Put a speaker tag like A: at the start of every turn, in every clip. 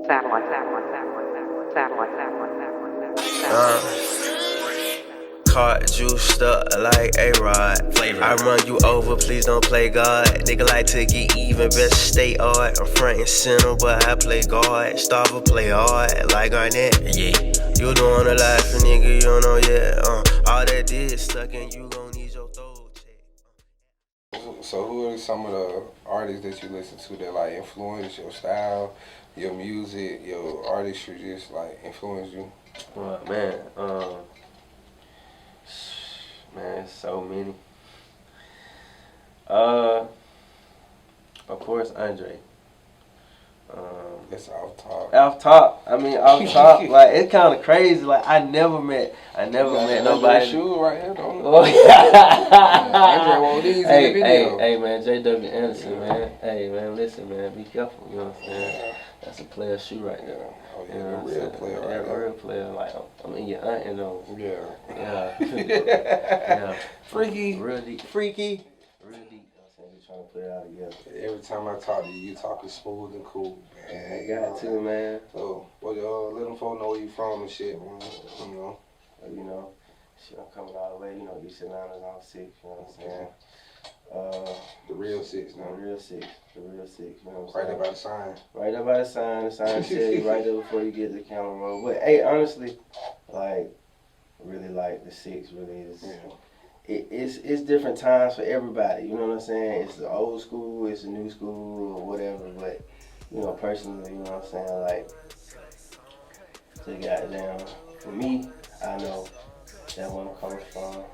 A: Card juiced up like A-Rod. I run you over, please don't play God. Nigga like to get even, best stay hard. I'm front and center, but I play guard. Starver play hard, like Garnett. Yeah, you don't wanna lie for nigga, you don't know yet. All that did stuck in you, gon' need your throat check.
B: So who are some of the artists that you listen to that like influence your style, your music, your artistry, just like influence you?
C: Man, so many. Of course, Andre.
B: That's off top.
C: Off top. Like it's kind of crazy. Like I never met nobody.
B: Shoe right here, don't
C: Oh yeah.
B: Andre wore these in the video.
C: Hey, man, J.W. Anderson, man. Hey, man, listen, man, be careful. You know what I'm saying? That's a player shoe right there.
B: Oh yeah,
C: You know
B: a real player right there.
C: Real player. Like I mean, your aunt, you know.
B: Yeah.
C: Yeah.
B: Freaky.
C: Real deep. Freaky. Real deep. We trying to put it out together.
B: Every time I talk to you, you talking smooth and cool, man.
C: I got to, man.
B: So, well, let them folks know where you from and shit, man.
C: You know, shit, I'm coming all the way. You know, East Atlanta's on 6. You know what I'm saying?
B: The real 6 now.
C: The real 6. You know what I'm saying?
B: Right there by the sign.
C: Right there by the sign. The sign tell you right there before you get to the camera roll. But hey, honestly, like, really like the 6 really is.
B: Yeah.
C: It's different times for everybody, you know what I'm saying? It's the old school, it's the new school, or whatever, but, you know, personally, you know what I'm saying, like, to goddamn, for me, I know that where I'm coming from.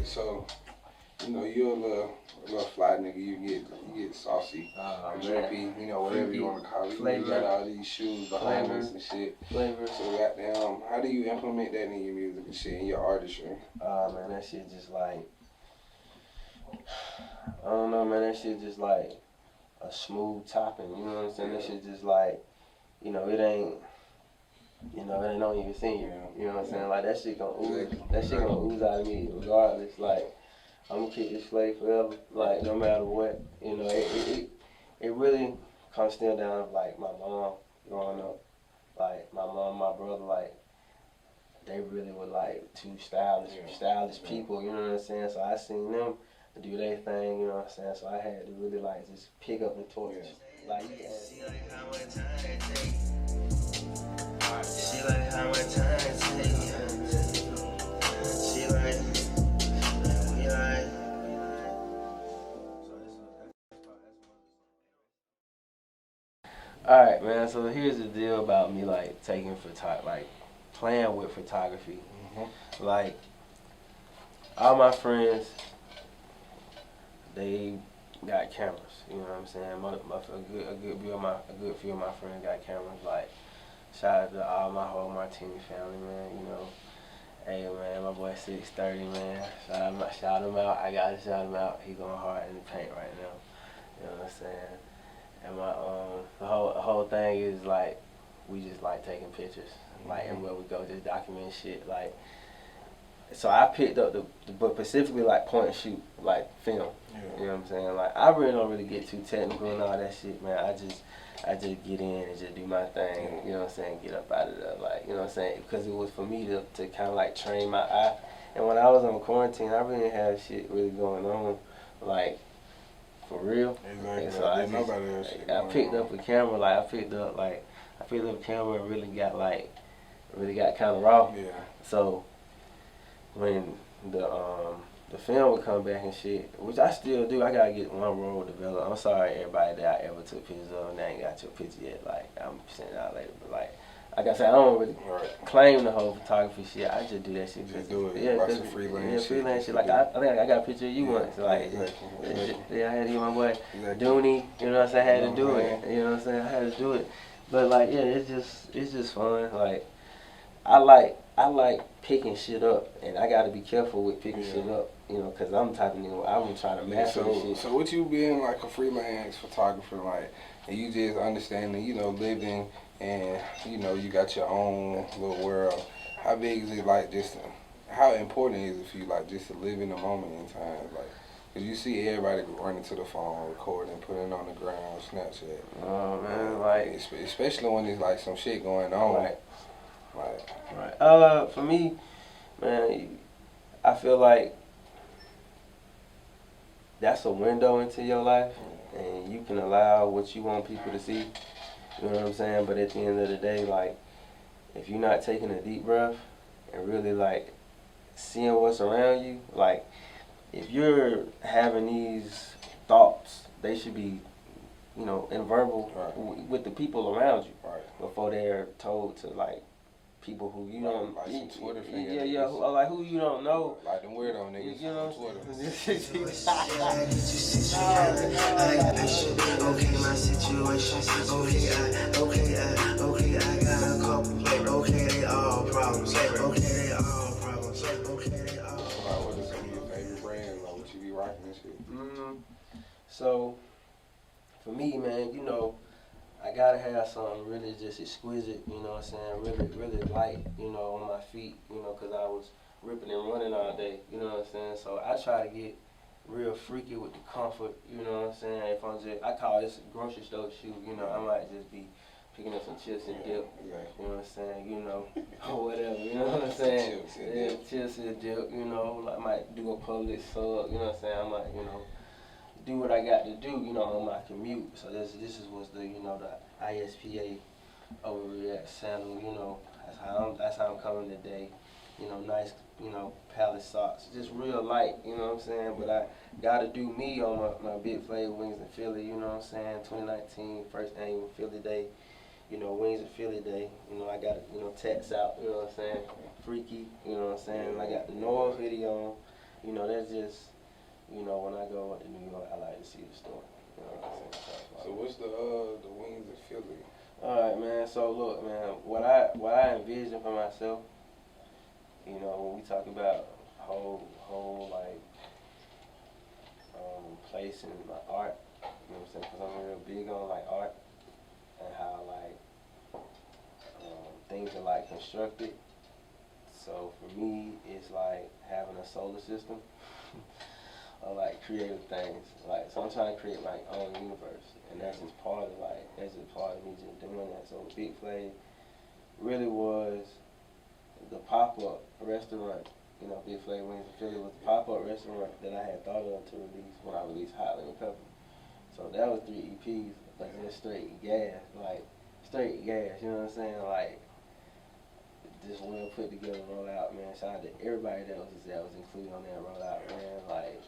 B: So, you know, you're a little fly nigga, you get saucy, drippy, you know, whatever you want to call it. You got all these shoes behind us and shit.
C: Flavor.
B: So goddamn, how do you implement that in your music and shit, in your artistry?
C: Man, that shit just like, I don't know, man, that shit just like a smooth topping, you know what I'm saying? That shit just like, you know, it ain't on your finger, you know what I'm saying? Like that shit gonna ooze out of me regardless, like, I'm gonna keep this slave forever, like no matter what. You know, it really comes still down to like my mom growing up. Like my mom, my brother, like they really were like two stylish people, you know what I'm saying? So I seen them do their thing, you know what I'm saying? So I had to really like just pick up the torch. Like you can
A: She like how much time it take. She like how much time it take. She like we like.
C: Alright, man, so here's the deal about me like taking playing with photography. Like all my friends, they got cameras, you know what I'm saying? A good few of my friends got cameras. Like shout out to all my whole Martini family, man, you know. Hey man, my boy 630, man. Shout him out. I gotta shout him out. He going hard in the paint right now. You know what I'm saying? And my the whole thing is like we just like taking pictures, like everywhere we go, just document shit. Like, so I picked up but specifically like point and shoot, like film. You know what I'm saying? Like I really don't really get too technical and all that shit, man. I just get in and just do my thing. You know what I'm saying? Get up out of there, like, you know what I'm saying? Because it was for me to kind of like train my eye. And when I was on quarantine, I really didn't have shit really going on, like. For real.
B: Exactly.
C: So I picked up a camera, like I picked up a camera and really got kind of raw.
B: Yeah.
C: So when the film would come back and shit, which I still do, I gotta get one roll developed. I'm sorry everybody that I ever took pictures of and they ain't got your picture yet. Like I'm sending it out later, but like I said, I don't really claim the whole photography shit. I just do that shit.
B: Just do it.
C: Yeah,
B: Watch some freelance
C: shit. Like I think I got a picture of you once. Like yeah, I had to get my boy Dooney. You know what I'm saying? I had to do it. You know what I'm saying? I had to do it. But like yeah, it's just fun. Like I like picking shit up, and I gotta be careful with picking shit up. You know, cause I'm the type of nigga I would try to master shit.
B: So with you being like a freelance photographer, like, and you just understanding, you know, living. And, you know, you got your own little world. How big is it, like, how important is it for you, like, just to live in the moment in time? Like, Cause you see everybody running to the phone, recording, putting it on the ground, Snapchat.
C: Oh man, like
B: especially when there's like some shit going on.
C: Right.
B: Right.
C: For me, man, I feel like that's a window into your life, and you can allow what you want people to see. You know what I'm saying? But at the end of the day, like, if you're not taking a deep breath and really like seeing what's around you, like, if you're having these thoughts, they should be, you know, in verbal with the people around you before they're told to, like, people who you don't,
B: like some Twitter
C: who you don't know,
B: like them weirdo niggas,
C: you know,
B: on Twitter.
A: Okay, my situation. Okay, I got a couple. Okay, they all problems. Okay, they all problems. Okay, they all problems.
B: What is some of your favorite brands? Like, what you be rocking and shit?
C: So, for me, man, you know, I gotta have something really just exquisite, you know what I'm saying, really light, you know, on my feet, you know, because I was ripping and running all day, you know what I'm saying. So I try to get real freaky with the comfort, you know what I'm saying. If I'm just, I call this a grocery store shoe, you know, I might just be picking up some chips and dip, you know what I'm saying, you know, or whatever, you know what I'm saying. Chips and dip, you know, I might do a Publix sub, you know what I'm saying. I might, you know, do what I got to do, you know, on my commute. So this was the, you know, the ISPA overreact sandal, you know, that's how I'm coming today. You know, nice, you know, palace socks, just real light, you know what I'm saying. But I gotta do me on my Big Flav Wings in Philly, you know what I'm saying. 2019 first annual Philly Day, you know, Wings in Philly Day. You know, I got, you know, tats out, you know what I'm saying. Freaky, you know what I'm saying. I got the Noah hoodie on, you know, that's just. You know, when I go to New York, I like to see the store. You know what I'm saying?
B: So what's the Wings of Philly?
C: All right, man. So look, man, what I envision for myself, you know, when we talk about whole like place in my art, you know what I'm saying? Because I'm real big on like art and how like things are like constructed. So for me, it's like having a solar system. Or like creative things, like, so I'm trying to create my own universe, and that's just part of me just doing that. So Big Flav really was the pop-up restaurant, you know, Big Flav Wings in Philly was the pop-up restaurant that I had thought of to release when I released Hot Lemon Pepper. So that was 3 EPs, but just straight gas, you know what I'm saying, like, just well put together rollout, man. Shout out to everybody that was included on that rollout, man, like,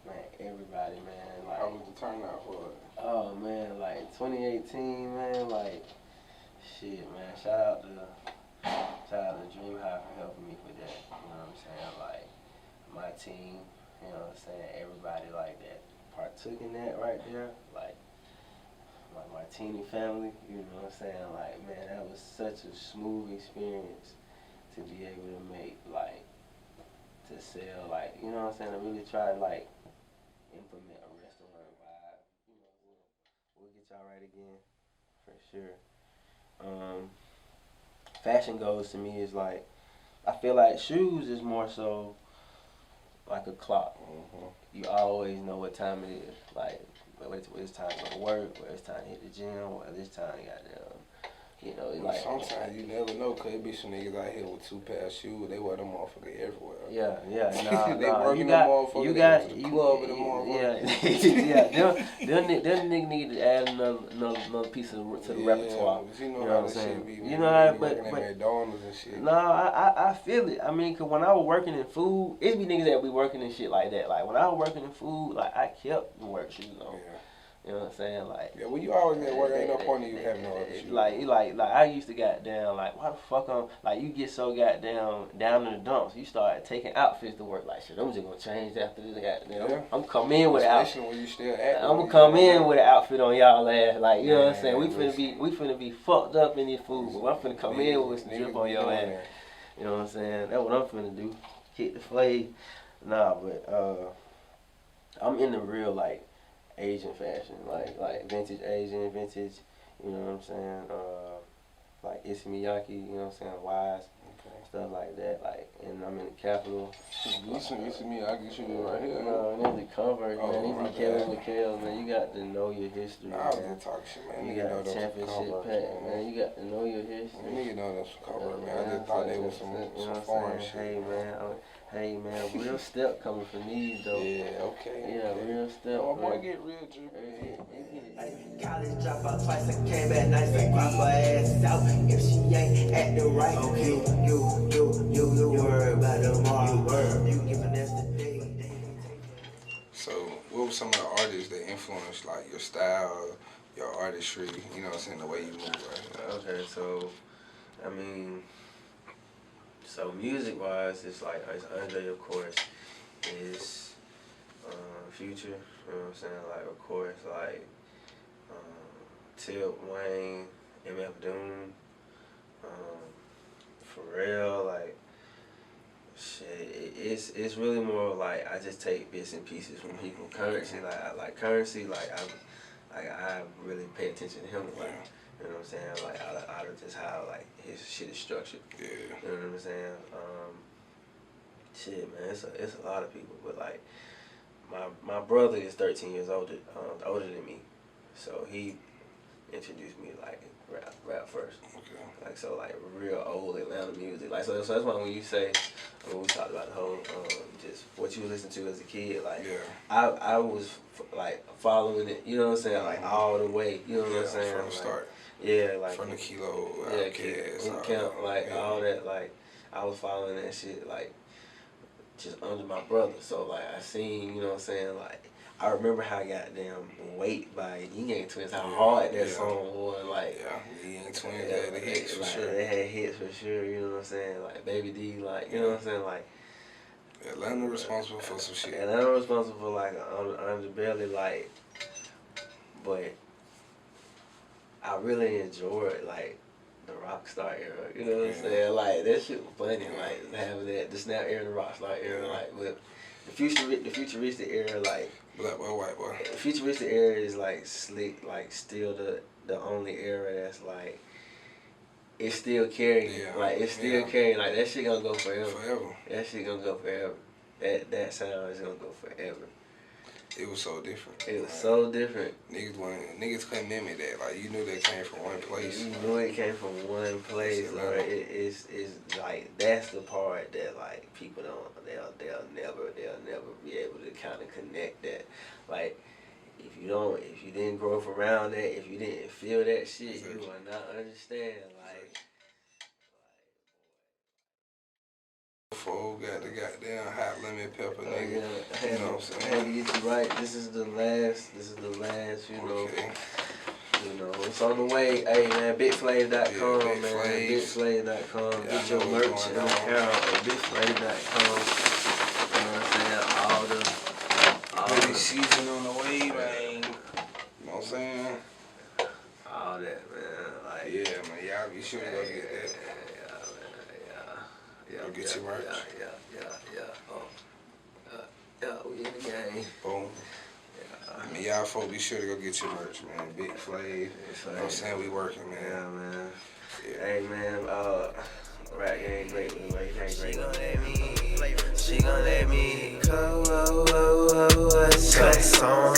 C: man, everybody, man. Like,
B: how was the turnout for it?
C: Oh man, like 2018, man. Like, shit, man. Shout out to Dream High for helping me with that. You know what I'm saying? Like, my team. You know what I'm saying? Everybody like that partook in that right there. Like my teeny family. You know what I'm saying? Like, man, that was such a smooth experience to be able to make, like, to sell, like, you know what I'm saying? I really try to like implement a restaurant vibe. You know, we'll get y'all right again for sure. Fashion goes to me is like, I feel like shoes is more so like a clock. You always know what time it is. Like, whether it's time to go to work, whether it's time to hit the gym, whether it's time to goddamn. You know, like
B: sometimes you never know, cause it be some niggas out here with 2 pair of shoes. They wear them motherfuckers everywhere.
C: Yeah,
B: they working them motherfuckers. You got to the club with them motherfuckers.
C: Yeah, them niggas need to add another piece to the repertoire.
B: But you know how this shit be.
C: You know how,
B: but McDonald's and shit.
C: No, I feel it. I mean, cause when I was working in food, it be niggas that be working in shit like that. Like when I was working in food, like I kept the work shoes on.
B: Yeah.
C: You know what I'm saying? Like,
B: yeah, when you always at work, ain't no point in you having no other shoes.
C: Like I used to goddamn, like, why the fuck like, you get so goddamn down in the dumps, you start taking outfits to work, like, shit, I'm just gonna change after this goddamn.
B: Yeah.
C: I'm coming in with an outfit.
B: Especially when you still acting.
C: I'm gonna come in with an outfit on y'all ass, like, you know what I'm saying? We finna be fucked up in this food, but I'm finna come in with some drip on your ass. You know what I'm saying? That's what I'm finna do. Hit the Flav. Nah, but I'm in the real, like, Asian fashion, like vintage Asian, vintage, you know what I'm saying, like Issey Miyake, you know what I'm saying, Wise, stuff like that. Like, and I'm in the Capitol.
B: You see me, I get you right here.
C: No, and these the Converse,
B: Oh,
C: man.
B: my
C: These Kelly
B: bad.
C: McHale, man. You got to know your history,
B: Nah, I was
C: man.
B: just talking shit, man.
C: You
B: Nigga know
C: got
B: those
C: championship
B: Converse,
C: pack, man. You got to know your history.
B: Nigga know those Converse, man. I
C: Yeah,
B: just thought they was
C: you
B: some
C: know what I'm
B: foreign
C: saying?
B: shit.
C: Hey, man, real step coming from these, though.
B: Yeah, okay.
C: Yeah,
B: okay.
C: real step.
B: Oh, my boy
C: man.
B: get real drippy.
A: College dropout twice, I came back nice and pop her ass out. If she ain't acting right, you worry about tomorrow. You giving us the day.
B: So, what were some of the artists that influenced like your style, your artistry? You know what I'm saying, the way you move, right?
C: Okay, so, I mean, so music-wise, it's like, it's Andre, of course, is Future, you know what I'm saying? Like, of course, like, Tip, Wayne, MF Doom, Pharrell, like, shit, it's really more like I just take bits and pieces from people. Currency, I really pay attention to him a lot. You know what I'm saying? Like out of just how like his shit is structured.
B: Yeah.
C: You know what I'm saying? Shit, man, it's a lot of people, but like my brother is 13 years older than me, so he introduced me to like rap first.
B: Okay.
C: Like, so like real old Atlanta music. Like, so that's why when you say, when we talked about the whole just what you listen to as a kid, like I was like following it, you know what I'm saying, like all the way, you know what I'm saying,
B: from the start.
C: Yeah, like
B: from the Kilo,
C: Outkast, Camp, like all that, like I was following that shit like just under my brother. So like I seen, you know what I'm saying, like I remember how goddamn Wait by Ying Yang Twins, how hard that song was. Like,
B: Ying Yang Twins had the hits for sure.
C: They had hits for sure, you know what I'm saying? Like Baby D, like, you know what I'm saying? Like,
B: Atlanta responsible for some shit.
C: Atlanta responsible for like Underbelly, like, but I really enjoyed like the Rockstar era, you know what I'm saying? Like that shit was funny, like having that the Snap era, the Rockstar era, like with the futuristic era, like
B: Black boy, white boy.
C: the futuristic era is like slick, like still the only era that's like it's still carrying, like it's still carrying, like that shit gonna go forever. That shit gonna go forever. That sound is gonna go forever.
B: It was so different.
C: It was so different.
B: Niggas couldn't mimic that. Like you knew that came from one place.
C: You knew it came from one place. Like it's like that's the part that like people don't. They'll never be able to kind of connect that. Like if you didn't grow up around that, if you didn't feel that shit, you will not understand. Like.
B: Fool got the goddamn hot lemon pepper, nigga.
C: You know what I'm saying? I had to get you right. This is the last, you know. You know, it's on the way. Hey man, BigFlav.com, man. BigFlav.com. Get your merch and apparel at BigFlav.com. You know what I'm saying? All the
B: season on the way, man. You know what I'm saying?
C: All that, man. Like,
B: yeah, man. Y'all be sure to go get that. Go get your merch.
C: We in the game.
B: Boom. I mean, y'all folks be sure to go get your merch, man. BigFlav. You know what I'm saying? We working, man.
C: Yeah, man. Hey, man. Rap game great.
A: She gon' let me cut song.